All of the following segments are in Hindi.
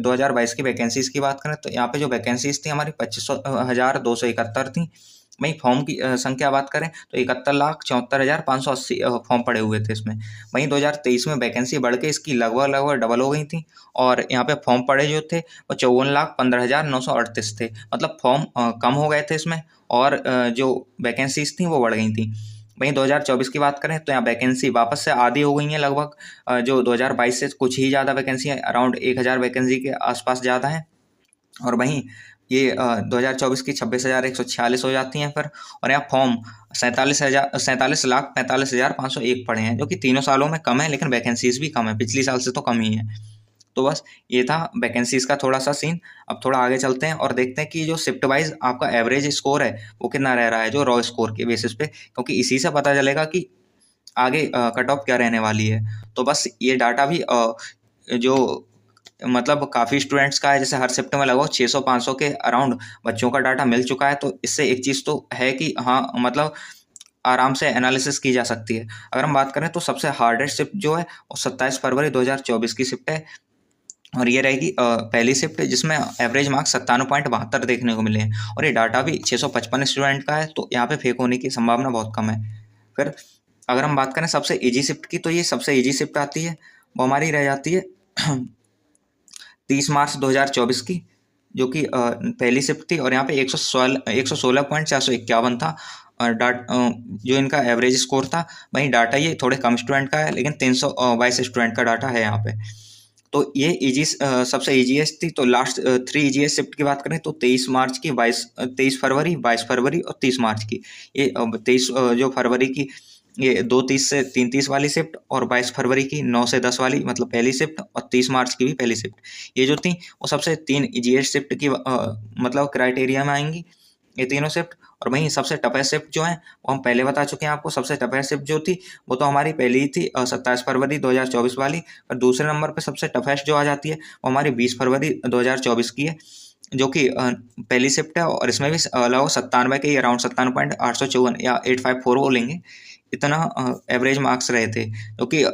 2022 की वैकेंसीज़ की बात करें तो यहाँ पे जो वैकेंसीज़ थी हमारी 25,271 थी। वहीं फॉर्म की संख्या बात करें तो 71,74,580 फॉर्म पड़े हुए थे इसमें। वहीं 2023 में वैकेंसी बढ़ के इसकी लगभग डबल हो गई थी और यहाँ पे फॉर्म पड़े जो थे वो 54,15,938 थे। मतलब फॉर्म कम हो गए थे इसमें और जो वैकेंसीज़ थी वो बढ़ गई थी। वहीं 2024 की बात करें तो यहाँ वैकेंसी वापस से आधी हो गई हैं लगभग। जो 2022 से कुछ ही ज़्यादा वैकेंसी है, अराउंड 1000 वैकेंसी के आसपास ज़्यादा है। और वहीं ये 2024 की 26,146 हो जाती हैं फिर। और यहाँ फॉर्म 47,45,501 पड़े हैं, जो कि तीनों सालों में कम है, लेकिन वैकेंसीज भी कम है, पिछली साल से तो कम ही है। तो बस ये था वैकेंसीज का थोड़ा सा सीन। अब थोड़ा आगे चलते हैं और देखते हैं कि जो शिफ्ट वाइज आपका एवरेज स्कोर है वो कितना रह रहा है, जो रॉ स्कोर के बेसिस पे, क्योंकि इसी से पता चलेगा कि आगे कट ऑफ क्या रहने वाली है। तो बस ये डाटा भी जो मतलब काफ़ी स्टूडेंट्स का है, जैसे हर शिफ्ट में लगभग 600-500 के अराउंड बच्चों का डाटा मिल चुका है। तो इससे एक चीज़ तो है कि हाँ, मतलब आराम से एनालिसिस की जा सकती है। अगर हम बात करें तो सबसे हार्डेस्ट शिफ्ट जो है वो 27 फरवरी 2024 की शिफ्ट है और ये रहेगी पहली शिफ्ट, जिसमें एवरेज मार्क्स 97.72 देखने को मिले हैं और ये डाटा भी 655 स्टूडेंट का है। तो यहाँ पे फेक होने की संभावना बहुत कम है। फिर अगर हम बात करें सबसे ईजी शिफ्ट की, तो ये सबसे ईजी शिफ्ट आती है, वो हमारी रह जाती है 30 मार्च 2024 की, जो कि पहली शिफ्ट थी और यहाँ पे 116.451 था जो इनका एवरेज स्कोर था। वहीं डाटा ये थोड़े कम स्टूडेंट का है, लेकिन 322 स्टूडेंट का डाटा है यहाँ पे। तो ये सबसे ईजीएस्ट थी। तो लास्ट 3 ईजीएस्ट शिफ्ट की बात करें तो 23 मार्च की, 23 फरवरी, 22 फरवरी और 30 मार्च की। ये 23 जो फरवरी की ये 2:30 से 3:30 वाली शिफ्ट, और 22 फरवरी की 9 से 10 वाली मतलब पहली शिफ्ट, और 30 मार्च की भी पहली शिफ्ट, ये जो थी वो सबसे 3 ईजीएस्ट शिफ्ट की मतलब क्राइटेरिया में आएंगी ये तीनों शिफ्ट। और वहीं सबसे टफेस्ट शिफ्ट जो है वो हम पहले बता चुके हैं आपको। सबसे टफेस्ट शिफ्ट जो थी वो तो हमारी पहली ही थी 27 फरवरी 2024 वाली। और दूसरे नंबर पे सबसे टफेस्ट जो आ जाती है वो हमारी 20 फरवरी 2024 की है, जो कि पहली शिफ्ट है। और इसमें भी लगभग 97 के अराउंड 97.854 या 854 बोलेंगे, इतना एवरेज मार्क्स रहे थे, जो कि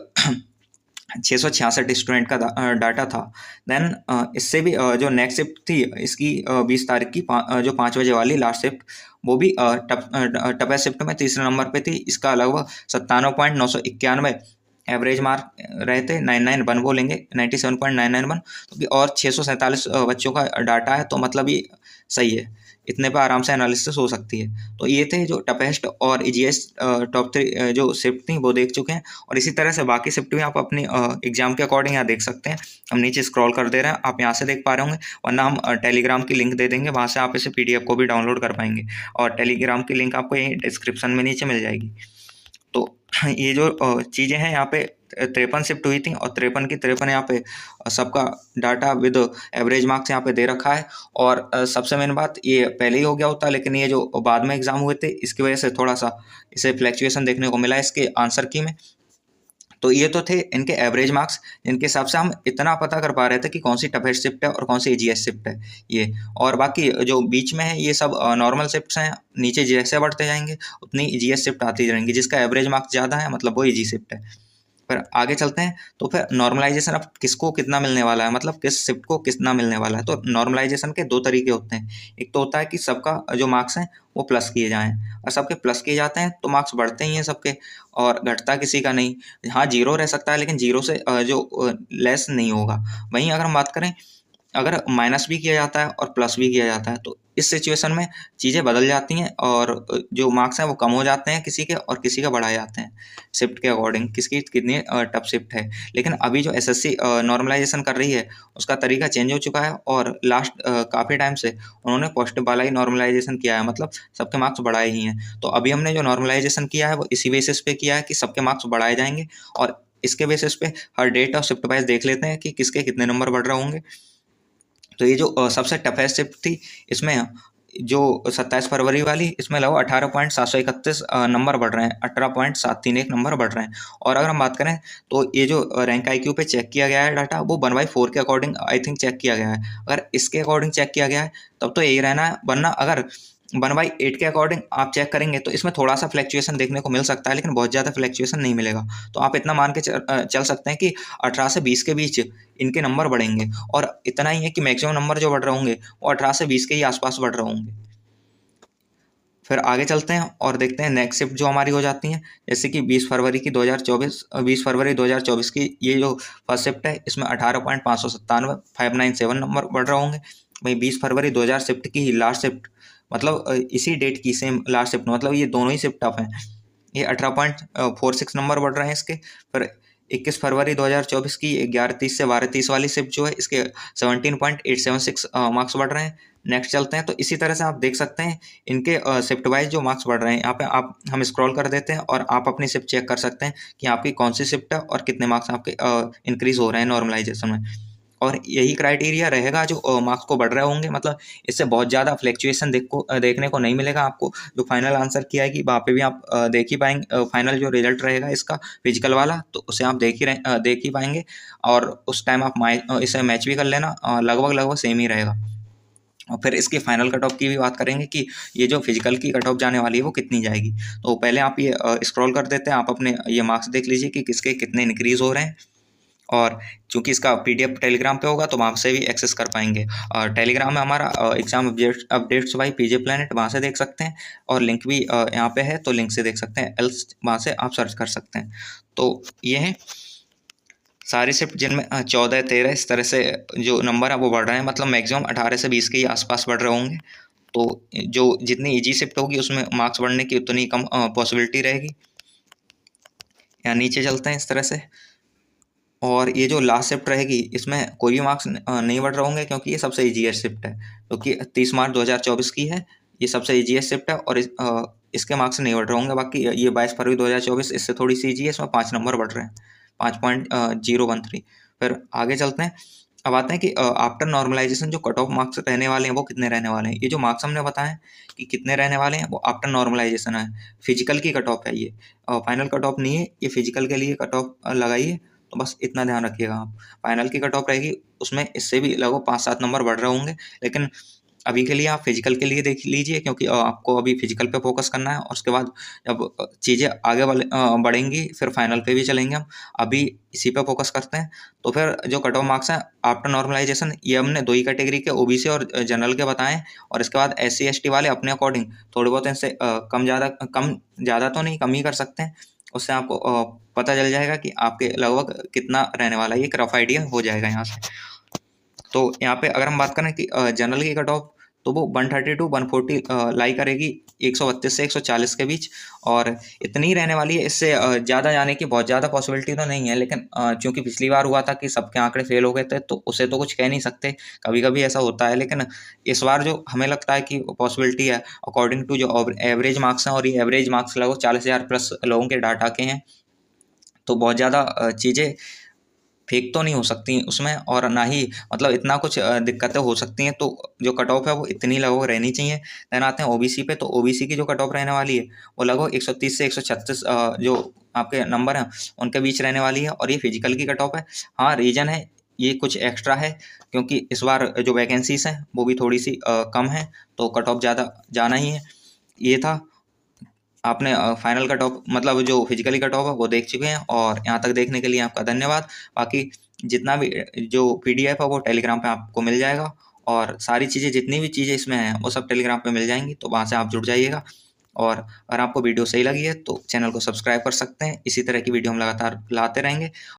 666 स्टूडेंट का डाटा था। देन इससे भी जो नेक्स्ट शिफ्ट थी इसकी 20 तारीख की जो 5 बजे वाली लास्ट शिफ्ट, वो भी टफेस्ट शिफ्ट में तीसरे नंबर पे थी। इसका लगभग 97.991 एवरेज मार्क रहे थे, 991 बोलेंगे, 97.991। तो और 647 बच्चों का डाटा है, तो मतलब ये सही है, इतने पर आराम से एनालिसिस हो सकती है। तो ये थे जो टफेस्ट और इजीएस्ट टॉप 3 जो शिफ्ट थी वो देख चुके हैं। और इसी तरह से बाकी शिफ्ट भी आप अपनी एग्जाम के अकॉर्डिंग यहाँ देख सकते हैं। हम नीचे स्क्रॉल कर दे रहे हैं, आप यहाँ से देख पा रहे होंगे, वरना हम टेलीग्राम की लिंक दे देंगे, वहाँ से आप इसे PDF को भी डाउनलोड कर पाएंगे। और टेलीग्राम की लिंक आपको यहीं डिस्क्रिप्शन में नीचे मिल जाएगी। तो ये जो चीज़ें हैं यहाँ पे 53 शिफ्ट हुई थी और 53 की 53 यहाँ पे सबका डाटा विद एवरेज मार्क्स यहाँ पे दे रखा है। और सबसे मेन बात, ये पहले ही हो गया होता, लेकिन ये जो बाद में एग्जाम हुए थे इसकी वजह से थोड़ा सा इसे फ्लैक्चुएशन देखने को मिला इसके आंसर की में। तो ये तो थे इनके एवरेज मार्क्स, जिनके हिसाब से हम इतना पता कर पा रहे थे कि कौन सी टफेस्ट शिफ्ट है और कौन सी ईजीएस्ट शिफ्ट है ये। और बाकी जो बीच में है ये सब नॉर्मल शिफ्ट्स हैं, नीचे जैसे बढ़ते जाएंगे उतनी ईजीएस्ट शिफ्ट आती जाएंगी, जिसका एवरेज मार्क्स ज़्यादा है मतलब वो ईजी शिफ्ट है। फिर आगे चलते हैं, तो फिर नॉर्मलाइजेशन अब किसको कितना मिलने वाला है, मतलब किस शिफ्ट को कितना मिलने वाला है। तो नॉर्मलाइजेशन के 2 तरीके होते हैं। एक तो होता है कि सबका जो मार्क्स हैं वो प्लस किए जाएँ, और सबके प्लस किए जाते हैं तो मार्क्स बढ़ते ही हैं सबके, और घटता किसी का नहीं। हाँ, 0 रह सकता है, लेकिन 0 से जो लेस नहीं होगा। वहीं अगर हम बात करें, अगर माइनस भी किया जाता है और प्लस भी किया जाता है, तो इस सिचुएशन में चीज़ें बदल जाती हैं और जो मार्क्स हैं वो कम हो जाते हैं किसी के, और किसी का बढ़ाए जाते हैं शिफ्ट के अकॉर्डिंग, किसकी कितनी टफ शिफ्ट है। लेकिन अभी जो SSC नॉर्मलाइजेशन कर रही है उसका तरीका चेंज हो चुका है, और लास्ट काफ़ी टाइम से उन्होंने पॉजिटिव वाला ही नॉर्मलाइजेशन किया है, मतलब सबके मार्क्स बढ़ाए ही हैं। तो अभी हमने जो नॉर्मलाइजेशन किया है वो इसी बेसिस पे किया है कि सबके मार्क्स बढ़ाए जाएंगे, और इसके बेसिस पे हर डेट और शिफ्ट वाइज देख लेते हैं कि किसके कितने नंबर बढ़ रहे होंगे। तो ये जो सबसे टफेस्ट शिफ्ट थी, इसमें जो 27 फरवरी वाली, इसमें लगभग 18.731 नंबर बढ़ रहे हैं, 18.731 नंबर बढ़ रहे हैं। और अगर हम बात करें तो ये जो रैंक IQ पे चेक किया गया है डाटा, वो 1/4 के अकॉर्डिंग आई थिंक चेक किया गया है। अगर इसके अकॉर्डिंग चेक किया गया है तब तो यही रहना है, वरना अगर 1/8 के अकॉर्डिंग आप चेक करेंगे तो इसमें थोड़ा सा फ्लैक्चुएशन देखने को मिल सकता है, लेकिन बहुत ज़्यादा फ्लैक्चुएशन नहीं मिलेगा। तो आप इतना मान के चल सकते हैं कि 18 से 20 के बीच इनके नंबर बढ़ेंगे, और इतना ही है कि मैक्सिमम नंबर जो बढ़ रहे होंगे वो 18 से 20 के ही आसपास बढ़ रहे होंगे। फिर आगे चलते हैं और देखते हैं नेक्स्ट शिफ्ट जो हमारी हो जाती हैं, जैसे कि 20 फरवरी 2024 की ये जो फर्स्ट शिफ्ट है, इसमें 18.597 597 नंबर बढ़ रहे होंगे। वहीं 20 फरवरी 2000 शिफ्ट की ही लास्ट शिफ्ट, मतलब इसी डेट की सेम लास्ट शिफ्ट, मतलब ये दोनों ही शिफ्ट ऑफ हैं, ये 18.46 नंबर बढ़ रहे हैं इसके। फिर 21 फरवरी 2024 की 11:30 से 12:30 वाली शिफ्ट जो है, इसके 17.876 मार्क्स बढ़ रहे हैं। नेक्स्ट चलते हैं, तो इसी तरह से आप देख सकते हैं इनके शिफ्ट वाइज जो मार्क्स बढ़ रहे हैं। यहाँ पे आप हम स्क्रॉल कर देते हैं और आप अपनी शिफ्ट चेक कर सकते हैं कि आपकी कौन सी शिफ्ट है और कितने मार्क्स आपके इंक्रीज हो रहे हैं नॉर्मलाइजेशन में। और यही क्राइटेरिया रहेगा जो मार्क्स को बढ़ रहे होंगे, मतलब इससे बहुत ज़्यादा फ्लैक्चुएशन देखने को नहीं मिलेगा आपको। जो फाइनल आंसर किया है कि वहाँ पे भी आप देख ही पाएंगे, फाइनल जो रिजल्ट रहेगा इसका फिजिकल वाला, तो उसे आप देख ही पाएंगे। और उस टाइम आप इसे मैच भी कर लेना, लगभग सेम ही रहेगा। और फिर इसकी फाइनल कट ऑफ की भी बात करेंगे कि ये जो फिजिकल की कट ऑफ जाने वाली है वो कितनी जाएगी। तो पहले आप ये स्क्रॉल कर देते हैं, आप अपने ये मार्क्स देख लीजिए कि किसके कितने इंक्रीज हो रहे हैं। और चूंकि इसका पीडीएफ टेलीग्राम पे होगा तो वहाँ से भी एक्सेस कर पाएंगे। और टेलीग्राम में हमारा exam updates by PJ Planet, वहाँ से देख सकते हैं, और लिंक भी यहाँ पे है तो लिंक से देख सकते हैं, एल्स वहाँ से आप सर्च कर सकते हैं। तो ये है सारी शिफ्ट जिनमें 14, 13 इस तरह से जो नंबर है वो बढ़ रहे हैं, मतलब मैक्सिमम 18 से 20 के ही आसपास बढ़ रहे होंगे। तो जो जितनी ईजी शिफ्ट होगी उसमें मार्क्स बढ़ने की उतनी कम पॉसिबिलिटी रहेगी। यहाँ नीचे चलते हैं इस तरह से, और ये जो लास्ट शिफ्ट रहेगी इसमें कोई भी मार्क्स नहीं बढ़ रहे होंगे, क्योंकि ये सबसे ईजीएस्ट शिफ्ट है, क्योंकि 30 मार्च 2024 की है, ये सबसे ईजीएस्ट शिफ्ट है, और इसके मार्क्स नहीं बढ़ रहे होंगे। बाकी ये 22 फरवरी 2024 इससे थोड़ी सी ईजी है, इसमें 5 नंबर बढ़ रहे हैं, 5.013। फिर आगे चलते हैं, अब आते हैं कि आफ्टर नॉर्मलाइजेशन जो कट ऑफ मार्क्स रहने वाले हैं वो कितने रहने वाले हैं। ये जो मार्क्स हमने बताए कि कितने रहने वाले हैं वो आफ्टर नॉर्मलाइजेशन है, फिजिकल की कट ऑफ है, ये फाइनल कट ऑफ नहीं है, ये फिजिकल के लिए कट ऑफ लगाइए। तो बस इतना ध्यान रखिएगा आप, फाइनल की कट ऑफ रहेगी उसमें इससे भी लगभग 5-7 नंबर बढ़ रहे होंगे, लेकिन अभी के लिए आप फिजिकल के लिए देख लीजिए, क्योंकि आपको अभी फिजिकल पे फोकस करना है, और उसके बाद जब चीज़ें आगे बढ़ेंगी फिर फाइनल पे भी चलेंगे हम। अभी इसी पे फोकस करते हैं। तो फिर जो कट ऑफ मार्क्स हैं आफ्टर नॉर्मलाइजेशन, ये हमने 2 ही कैटेगरी के, ओबीसी और जनरल के बताएं, और इसके बाद SC ST वाले अपने अकॉर्डिंग थोड़े बहुत इनसे कम ज़्यादा तो नहीं, कम ही कर सकते हैं। उससे आपको पता चल जाएगा कि आपके लगभग कितना रहने वाला है, ये एक रफ आइडिया हो जाएगा यहाँ से। तो यहाँ पे अगर हम बात करें कि जनरल की कट ऑफ, तो वो 130 to 140 लाई करेगी 132 से 140 के बीच, और इतनी ही रहने वाली है। इससे ज़्यादा जाने की बहुत ज़्यादा पॉसिबिलिटी तो नहीं है, लेकिन चूंकि पिछली बार हुआ था कि सबके आंकड़े फेल हो गए थे, तो उसे तो कुछ कह नहीं सकते, कभी कभी ऐसा होता है। लेकिन इस बार जो हमें लगता है कि पॉसिबिलिटी है, अकॉर्डिंग टू जो एवरेज मार्क्स हैं, और ये एवरेज मार्क्स लगभग 40,000 प्लस लोगों के डाटा के हैं, तो बहुत ज़्यादा चीज़ें फेक तो नहीं हो सकती उसमें, और ना ही मतलब इतना कुछ दिक्कतें हो सकती हैं। तो जो कट ऑफ है वो इतनी लगभग रहनी चाहिए। देन आते हैं ओबीसी पे, तो ओबीसी की जो कट ऑफ रहने वाली है वो लगभग 130 से 136 जो आपके नंबर हैं उनके बीच रहने वाली है, और ये फिजिकल की कट ऑफ है। हाँ, रीजन है ये कुछ एक्स्ट्रा है, क्योंकि इस बार जो वैकेंसीज हैं वो भी थोड़ी सी कम है, तो कट ऑफ ज़्यादा जाना ही है। ये था, आपने फाइनल कट ऑफ मतलब जो फिजिकली कट ऑफ है वो देख चुके हैं, और यहाँ तक देखने के लिए आपका धन्यवाद। बाकी जितना भी जो PDF है वो टेलीग्राम पे आपको मिल जाएगा, और सारी चीज़ें जितनी भी चीज़ें इसमें हैं वो सब टेलीग्राम पे मिल जाएंगी, तो वहाँ से आप जुड़ जाइएगा। और अगर आपको वीडियो सही लगी है तो चैनल को सब्सक्राइब कर सकते हैं, इसी तरह की वीडियो हम लगातार लाते रहेंगे।